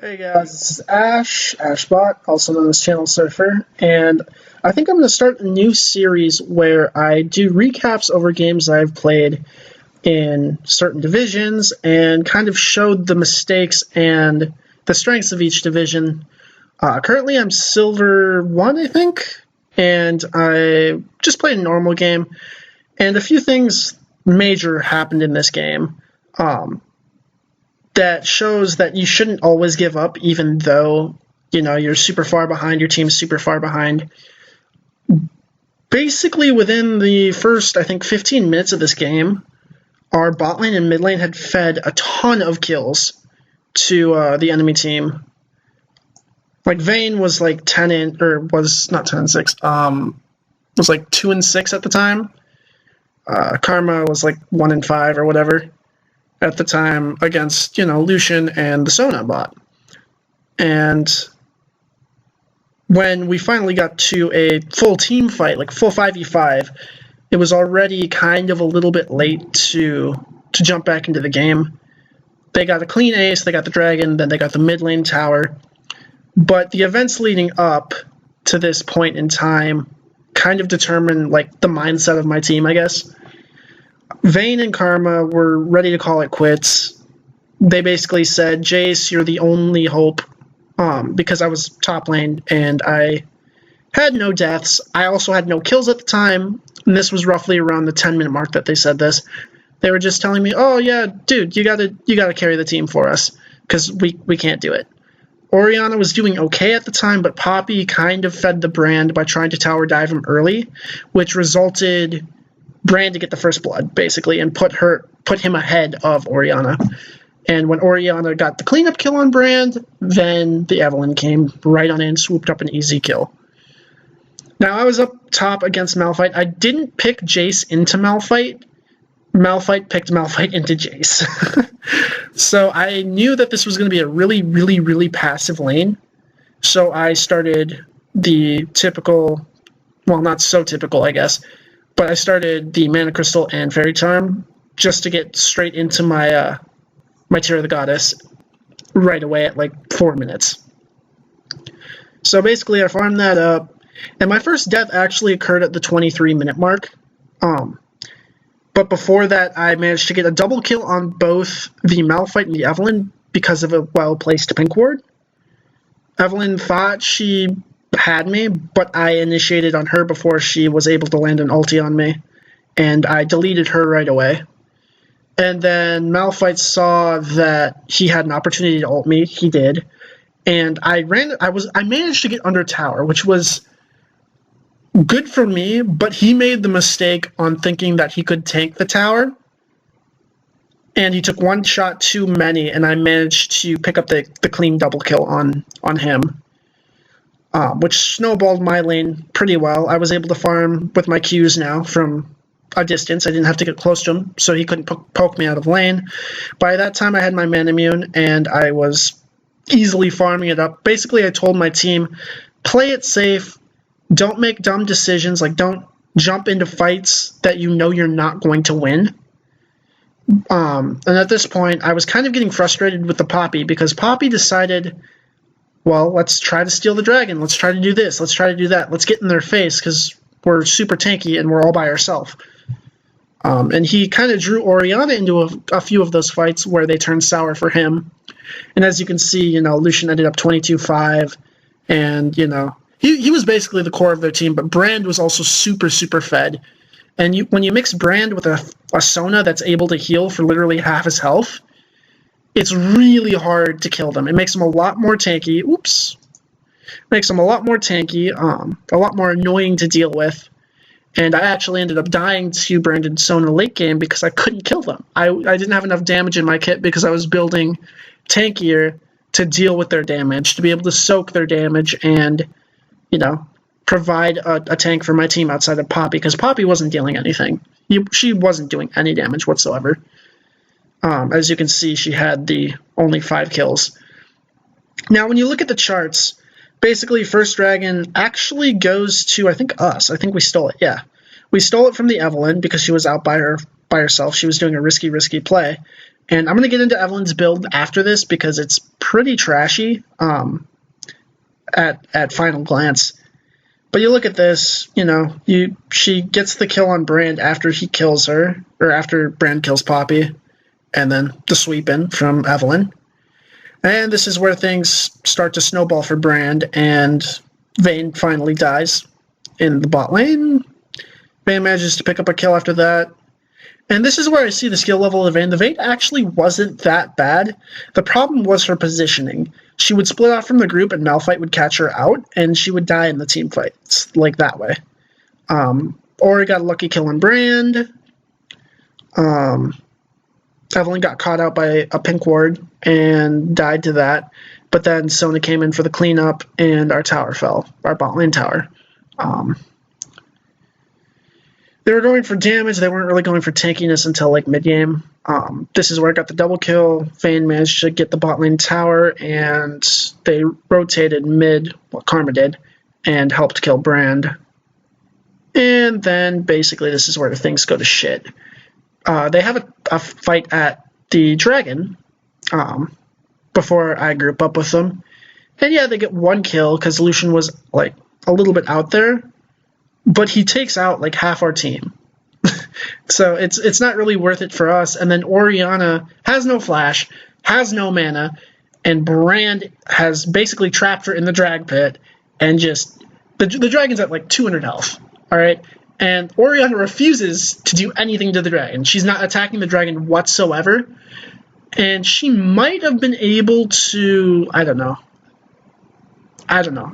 Hey guys, this is Ashbot, also known as Channel Surfer, and I think I'm going to start a new series where I do recaps over games I've played in certain divisions and kind of showed the mistakes and the strengths of each division. Currently I'm Silver 1, I think, and I just played a normal game, and a few things major happened in this game. That shows that you shouldn't always give up, even though, you're super far behind, your team's super far behind. Basically, within the first, I think, 15 minutes of this game, our bot lane and mid lane had fed a ton of kills to the enemy team. Like, Vayne was like 10 and, or was not 10 and 6, was like 2 and 6 at the time. Karma was like 1 and 5 or whatever at the time against, Lucian and the Sona bot. And when we finally got to a full team fight, like full 5v5, it was already kind of a little bit late to jump back into the game. They got a clean ace, they got the dragon, then they got the mid lane tower. But the events leading up to this point in time kind of determined like the mindset of my team, I guess. Vayne and Karma were ready to call it quits. They basically said, Jace, you're the only hope, because I was top lane and I had no deaths. I also had no kills at the time, and this was roughly around the 10-minute mark that they said this. They were just telling me, oh yeah, dude, you gotta carry the team for us, because we can't do it. Orianna was doing okay at the time, but Poppy kind of fed the brand by trying to tower dive him early, which resulted Brand to get the first blood, basically, and put him ahead of Orianna. And when Orianna got the cleanup kill on Brand, then the Evelynn came right on in, swooped up an easy kill. Now, I was up top against Malphite. I didn't pick Jace into Malphite. Malphite picked Malphite into Jace. So I knew that this was going to be a really, really, really passive lane. So I started the typical, well, not so typical, I guess, but I started the Mana Crystal and Fairy Charm just to get straight into my my Tear of the Goddess right away at like 4 minutes. So basically I farmed that up, and my first death actually occurred at the 23-minute mark. But before that, I managed to get a double kill on both the Malphite and the Evelynn because of a well-placed pink ward. Evelynn thought she had me, but I initiated on her before she was able to land an ulti on me, and I deleted her right away. And then Malphite saw that he had an opportunity to ult me. He did, and I managed to get under tower, which was good for me, but he made the mistake on thinking that he could tank the tower, and he took one shot too many, and I managed to pick up the clean double kill on him. Which snowballed my lane pretty well. I was able to farm with my Qs now from a distance. I didn't have to get close to him, so he couldn't poke me out of lane. By that time, I had my Manamune, and I was easily farming it up. Basically, I told my team, play it safe, don't make dumb decisions, like don't jump into fights that you know you're not going to win. And at this point, I was kind of getting frustrated with the Poppy, because Poppy decided, well, let's try to steal the dragon. Let's try to do this. Let's try to do that. Let's get in their face because we're super tanky and we're all by ourselves. And he kind of drew Orianna into a few of those fights where they turned sour for him. And as you can see, Lucian ended up 22-5. And, he was basically the core of their team. But Brand was also super, super fed. And when you mix Brand with a Sona that's able to heal for literally half his health, it's really hard to kill them. It makes them a lot more tanky. Oops. Makes them a lot more tanky, a lot more annoying to deal with. And I actually ended up dying to Brandon Sona late game because I couldn't kill them. I didn't have enough damage in my kit because I was building tankier to deal with their damage, to be able to soak their damage and, provide a tank for my team outside of Poppy, because Poppy wasn't dealing anything. She wasn't doing any damage whatsoever. As you can see, she had the only 5 kills. Now, when you look at the charts, basically, First Dragon actually goes to, I think, us. I think we stole it, yeah. We stole it from the Evelynn because she was out by herself. She was doing a risky play. And I'm going to get into Evelyn's build after this because it's pretty trashy at final glance. But you look at this, she gets the kill on Brand after he kills her, or after Brand kills Poppy, and then the sweep in from Evelyn. And this is where things start to snowball for Brand, and Vayne finally dies in the bot lane. Vayne manages to pick up a kill after that. And this is where I see the skill level of Vayne. The Vayne actually wasn't that bad. The problem was her positioning. She would split off from the group and Malphite would catch her out, and she would die in the team fights, like that way. Ori got a lucky kill on Brand. Evelyn got caught out by a pink ward and died to that. But then Sona came in for the cleanup, and our tower fell, our bot lane tower. They were going for damage. They weren't really going for tankiness until like mid-game. This is where I got the double kill. Vayne managed to get the bot lane tower, and they rotated mid, well, Karma did, and helped kill Brand. And then basically this is where things go to shit. They have a fight at the Dragon before I group up with them. And yeah, they get one kill because Lucian was like a little bit out there. But he takes out like half our team. So it's not really worth it for us. And then Orianna has no flash, has no mana, and Brand has basically trapped her in the drag pit, and just the dragon's at like 200 health. Alright? And Orianna refuses to do anything to the dragon. She's not attacking the dragon whatsoever. And she might have been able to, I don't know.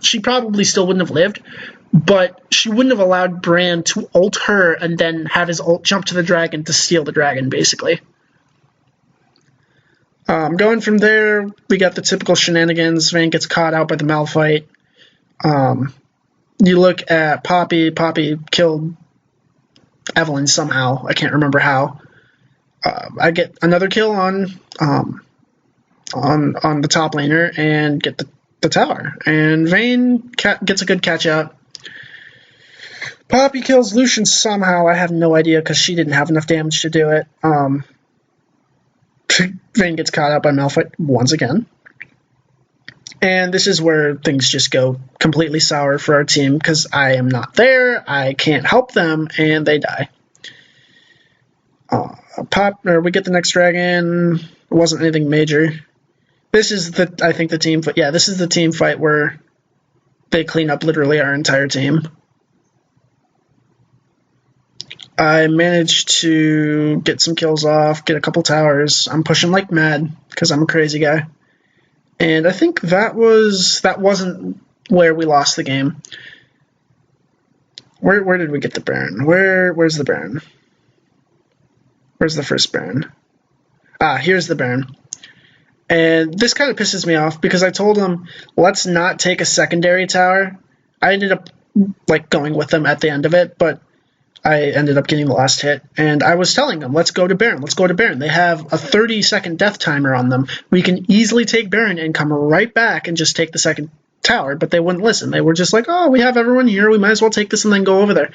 She probably still wouldn't have lived. But she wouldn't have allowed Brand to ult her and then have his ult jump to the dragon to steal the dragon, basically. Going from there, we got the typical shenanigans. Vayne gets caught out by the Malphite. You look at Poppy. Poppy killed Evelyn somehow. I can't remember how. I get another kill on the top laner and get the tower. And Vayne gets a good catch out. Poppy kills Lucian somehow. I have no idea because she didn't have enough damage to do it. Vayne gets caught out by Malphite once again. And this is where things just go completely sour for our team because I am not there, I can't help them, and they die. We get the next dragon. It wasn't anything major. This is the team fight. Yeah, this is the team fight where they clean up literally our entire team. I managed to get some kills off, get a couple towers. I'm pushing like mad because I'm a crazy guy. And I think that wasn't where we lost the game. Where did we get the Baron? Where's the Baron? Where's the first Baron? Here's the Baron. And this kind of pisses me off because I told him, let's not take a secondary tower. I ended up like going with them at the end of it, but I ended up getting the last hit, and I was telling them, let's go to Baron, let's go to Baron. They have a 30-second death timer on them. We can easily take Baron and come right back and just take the second tower, but they wouldn't listen. They were just like, oh, we have everyone here, we might as well take this and then go over there.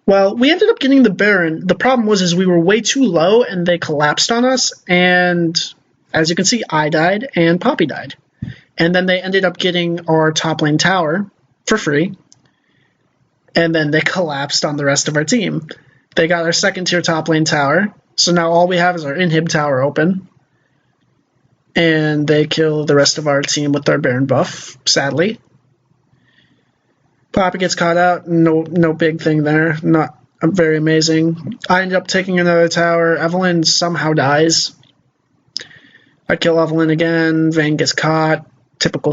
Well, we ended up getting the Baron. The problem was we were way too low, and they collapsed on us, and as you can see, I died, and Poppy died. And then they ended up getting our top lane tower for free, and then they collapsed on the rest of our team. They got our second tier top lane tower, so now all we have is our inhib tower open. And they kill the rest of our team with their Baron buff, sadly. Poppy gets caught out, no big thing there, not very amazing. I end up taking another tower. Evelyn somehow dies. I kill Evelyn again, Vayne gets caught, typical.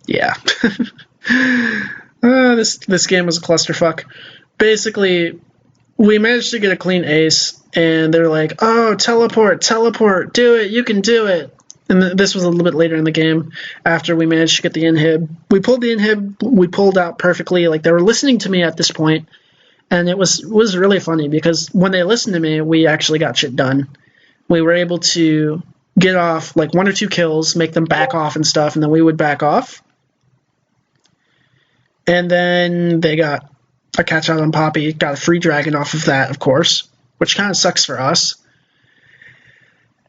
Yeah. This game was a clusterfuck. Basically, we managed to get a clean ace, and they're like, oh, teleport, do it, you can do it. And this was a little bit later in the game, after we managed to get the inhib. We pulled the inhib, we pulled out perfectly, like they were listening to me at this point, and it was really funny, because when they listened to me, we actually got shit done. We were able to get off like 1 or 2 kills, make them back off and stuff, and then we would back off. And then they got a catch out on Poppy, got a free dragon off of that, of course. which kind of sucks for us.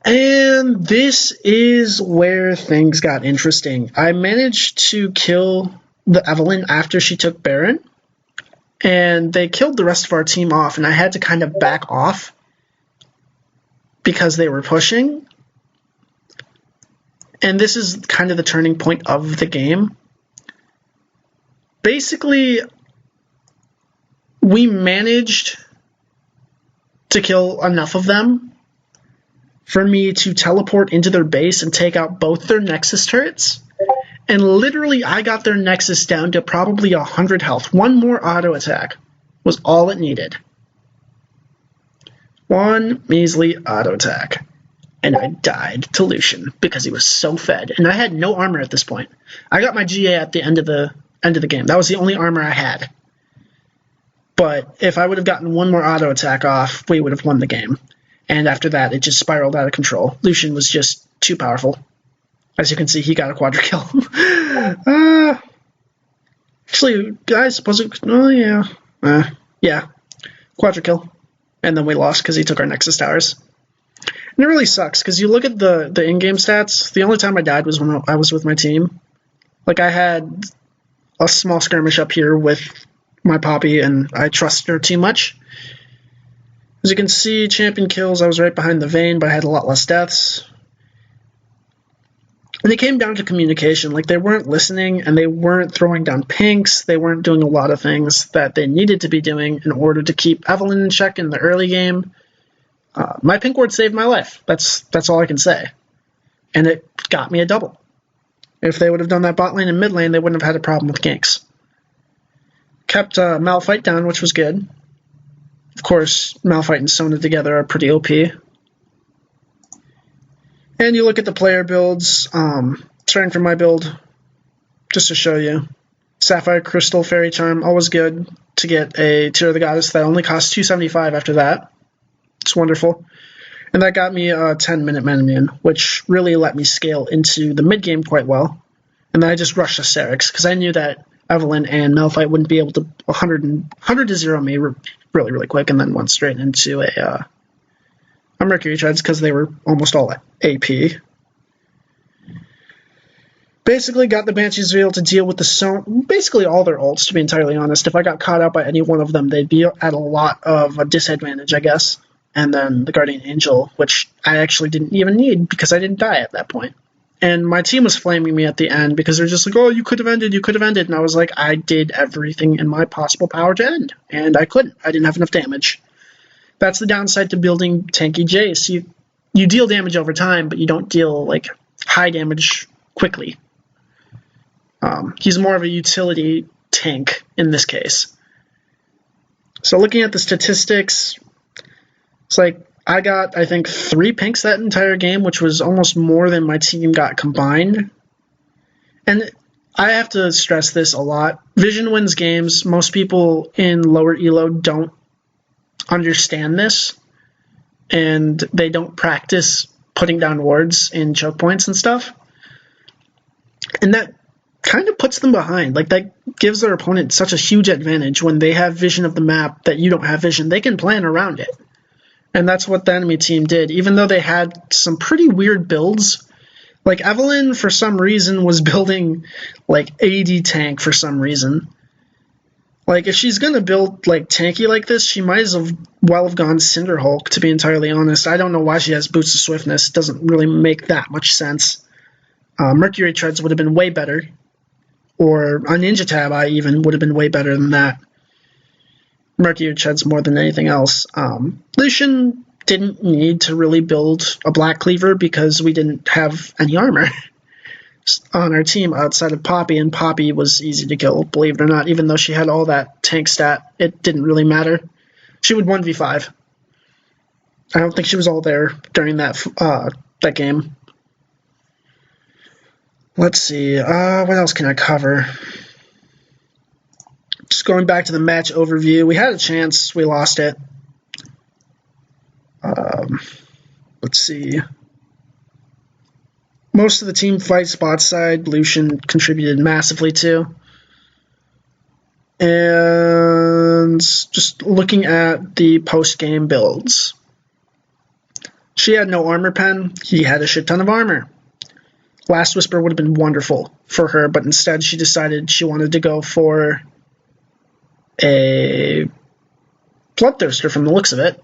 And this is where things got interesting. I managed to kill the Evelyn after she took Baron, and they killed the rest of our team off, and I had to kind of back off because they were pushing. And this is kind of the turning point of the game. Basically, we managed to kill enough of them for me to teleport into their base and take out both their Nexus turrets. And literally, I got their Nexus down to probably 100 health. One more auto attack was all it needed. One measly auto attack. And I died to Lucian because he was so fed. And I had no armor at this point. I got my GA at the end of the game. That was the only armor I had. But if I would have gotten one more auto attack off, we would have won the game. And after that, it just spiraled out of control. Lucian was just too powerful. As you can see, he got a quadra kill. Actually, guys, was it? Oh, yeah. Yeah. Quadra kill. And then we lost because he took our Nexus towers. And it really sucks, because you look at the in-game stats, the only time I died was when I was with my team. Like, I had a small skirmish up here with my Poppy, and I trusted her too much. As you can see, champion kills, I was right behind the Vayne, but I had a lot less deaths. And it came down to communication. Like, they weren't listening, and they weren't throwing down pinks, they weren't doing a lot of things that they needed to be doing in order to keep Evelyn in check in the early game. My pink ward saved my life. That's all I can say. And it got me a double. If they would have done that bot lane and mid lane, they wouldn't have had a problem with ganks. Kept Malphite down, which was good. Of course, Malphite and Sona together are pretty OP. And you look at the player builds, starting from my build, just to show you. Sapphire, Crystal, Fairy Charm, always good to get a Tear of the Goddess that only costs 275 after that. It's wonderful. And that got me a 10-minute Menomune, which really let me scale into the mid-game quite well. And then I just rushed a Serix, because I knew that Evelyn and Malphite wouldn't be able to 100 to 0 me really, really quick, and then went straight into a Mercury Treads, because they were almost all AP. Basically got the Banshees to be able to deal with basically all their ults, to be entirely honest. If I got caught out by any one of them, they'd be at a lot of a disadvantage, I guess. And then the Guardian Angel, which I actually didn't even need because I didn't die at that point. And my team was flaming me at the end because they're just like, oh, you could have ended. And I was like, I did everything in my possible power to end. And I couldn't. I didn't have enough damage. That's the downside to building tanky Jace. You deal damage over time, but you don't deal like high damage quickly. He's more of a utility tank in this case. So looking at the statistics, it's like I got, I think, 3 pinks that entire game, which was almost more than my team got combined. And I have to stress this a lot. Vision wins games. Most people in lower elo don't understand this, and they don't practice putting down wards in choke points and stuff. And that kind of puts them behind. Like, that gives their opponent such a huge advantage when they have vision of the map that you don't have vision. They can plan around it. And that's what the enemy team did. Even though they had some pretty weird builds, like Evelyn, for some reason, was building like AD tank for some reason. Like, if she's going to build like tanky like this, she might as well have gone Cinder Hulk, to be entirely honest. I don't know why she has Boots of Swiftness. It doesn't really make that much sense. Mercury Treads would have been way better. Or a Ninja Tab I even would have been way better than that. Mercury Treads more than anything else. Lucian didn't need to really build a Black Cleaver because we didn't have any armor on our team outside of Poppy, and Poppy was easy to kill, believe it or not. Even though she had all that tank stat, it didn't really matter. She would 1v5. I don't think she was all there during that game. Let's see, what else can I cover? Just going back to the match overview, we had a chance, we lost it. Let's see. Most of the team fight spot side, Lucian contributed massively to. And and just looking at the post-game builds. She had no armor pen. He had a shit ton of armor. Last Whisper would have been wonderful for her, but instead she decided she wanted to go for a Bloodthirster from the looks of it.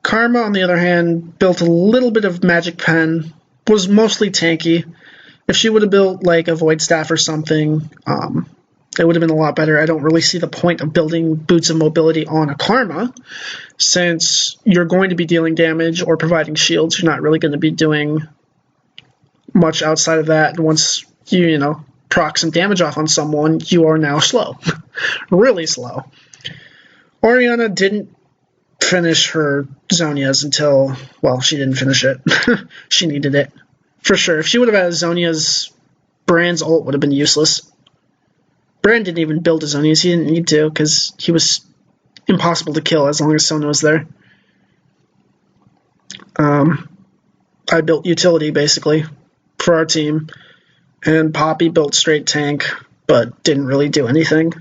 Karma, on the other hand, built a little bit of magic pen, was mostly tanky. If she would have built like a Void Staff or something, it would have been a lot better. I don't really see the point of building Boots of Mobility on a Karma, since you're going to be dealing damage or providing shields. You're not really going to be doing much outside of that. Once you proc some damage off on someone, you are now slow. Really slow. Oriana didn't finish her Zonia's until, well, she didn't finish it. She needed it. For sure. If she would have had Zonia's, Brand's ult would have been useless. Brand didn't even build his Zonia's. He didn't need to, because he was impossible to kill as long as Sona was there. I built utility, basically, for our team. And Poppy built straight tank, but didn't really do anything.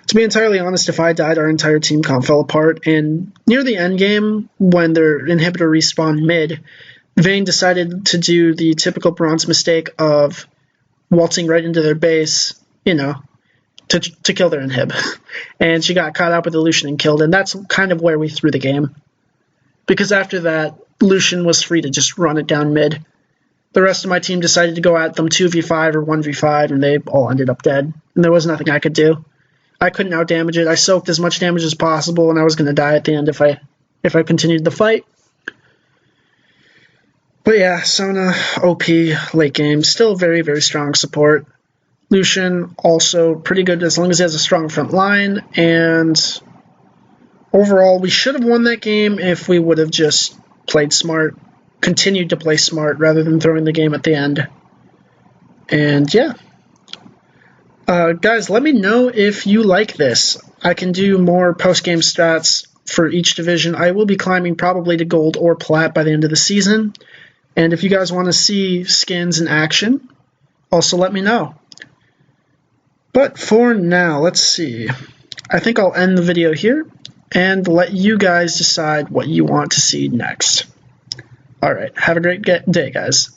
To be entirely honest, if I died, our entire team comp fell apart, and near the end game, when their inhibitor respawned mid, Vayne decided to do the typical bronze mistake of waltzing right into their base, to kill their inhib. And she got caught up with the Lucian and killed, and that's kind of where we threw the game. Because after that, Lucian was free to just run it down mid. The rest of my team decided to go at them 2v5 or 1v5, and they all ended up dead. And there was nothing I could do. I couldn't outdamage it. I soaked as much damage as possible, and I was going to die at the end if I continued the fight. But yeah, Sona, OP, late game, still very, very strong support. Lucian, also pretty good as long as he has a strong front line, and overall, we should have won that game if we would have just played smart, continued to play smart, rather than throwing the game at the end. And yeah. Guys, let me know if you like this. I can do more post-game stats for each division. I will be climbing probably to gold or plat by the end of the season. And if you guys want to see skins in action, also let me know. But for now, let's see. I think I'll end the video here and let you guys decide what you want to see next. Alright, have a great day, guys.